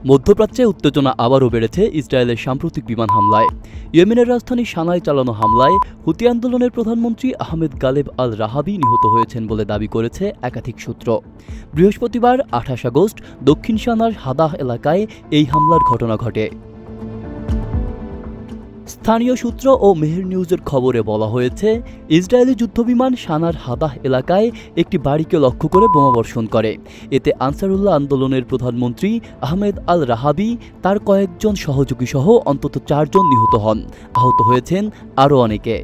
মধ্যপ্রাচ্যে উত্তেজনা আবারও বেড়েছে ইসরায়েলের সাম্প্রতিক বিমান হামলায়। ইয়েমেনের রাজধানী সানায় চালানো হামলায় হুতি আন্দোলনের প্রধানমন্ত্রী আহমেদ গালেব আল রাহাবি নিহত হয়েছেন বলে দাবি করেছে একাধিক সূত্র। বৃহস্পতিবার ২৮ আগস্ট দক্ষিণ সানার হাদাহ এলাকায় এই হামলার ঘটনা ঘটে। স্থানীয় সূত্র ও মেহের নিউজের খবরে বলা হয়েছে, ইসরায়েলি যুদ্ধবিমান সানার হাদাহ এলাকায় একটি বাড়িকে লক্ষ্য করে বোমাবর্ষণ করে। এতে আনসারুল্লাহ আন্দোলনের প্রধানমন্ত্রী আহমেদ আল রাহাবি তার কয়েকজন সহযোগী সহ অন্তত ৪ জন নিহত হন। আহত হয়েছেন আরও অনেকে।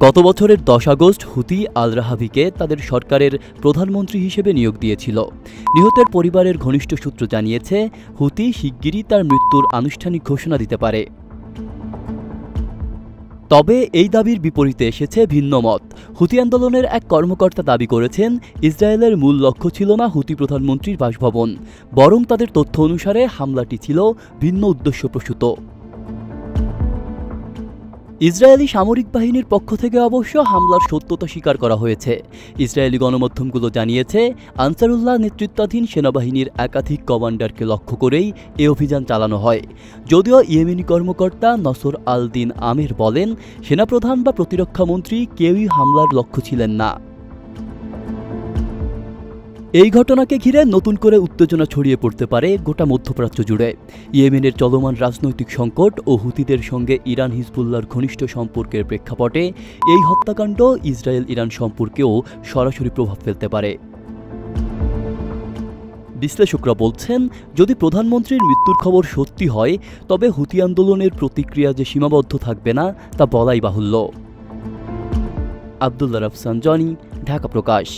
গত বছরের ১০ আগস্ট হুতি আল রাহাবিকে তাদের সরকারের প্রধানমন্ত্রী হিসেবে নিয়োগ দিয়েছিল। নিহতের পরিবারের ঘনিষ্ঠ সূত্র জানিয়েছে, হুতি শিগগিরই তার মৃত্যুর আনুষ্ঠানিক ঘোষণা দিতে পারে। তবে এই দাবির বিপরীতে এসেছে ভিন্ন মত। হুতি আন্দোলনের এক কর্মকর্তা দাবি করেছেন, ইসরায়েলের মূল লক্ষ্য ছিল না হুতি প্রধানমন্ত্রীর বাসভবন, বরং তাদের তথ্য অনুসারে হামলাটি ছিল ভিন্ন উদ্দেশ্যপ্রসূত। ইসরায়েলি সামরিক বাহিনীর পক্ষ থেকে অবশ্য হামলার সত্যতা স্বীকার করা হয়েছে। ইসরায়েলি গণমাধ্যমগুলো জানিয়েছে, আনসারুল্লাহ নেতৃত্বাধীন সেনাবাহিনীর একাধিক কমান্ডারকে লক্ষ্য করেই এ অভিযান চালানো হয়। যদিও ইয়েমেনি কর্মকর্তা নসর আল দিন আমের বলেন, সেনাপ্রধান বা প্রতিরক্ষামন্ত্রী কেউই হামলার লক্ষ্য ছিলেন না। এই ঘটনাকে ঘিরে নতুন করে উত্তেজনা ছড়িয়ে পড়তে পারে গোটা মধ্যপ্রাচ্য জুড়ে। ইয়েমেনের চলমান রাজনৈতিক সংকট ও হুতিদের সঙ্গে ইরান হিজবুল্লাহর ঘনিষ্ঠ সম্পর্কের প্রেক্ষাপটে এই হত্যাকাণ্ড ইসরায়েল ইরান সম্পর্কেও সরাসরি প্রভাব ফেলতে পারে। বিশ্লেষকরা বলছেন, যদি প্রধানমন্ত্রীর মৃত্যুর খবর সত্যি হয়, তবে হুতি আন্দোলনের প্রতিক্রিয়া যে সীমাবদ্ধ থাকবে না তা বলাই বাহুল্য। আব্দুল্লাহ রাফসান জনি, ঢাকা প্রকাশ।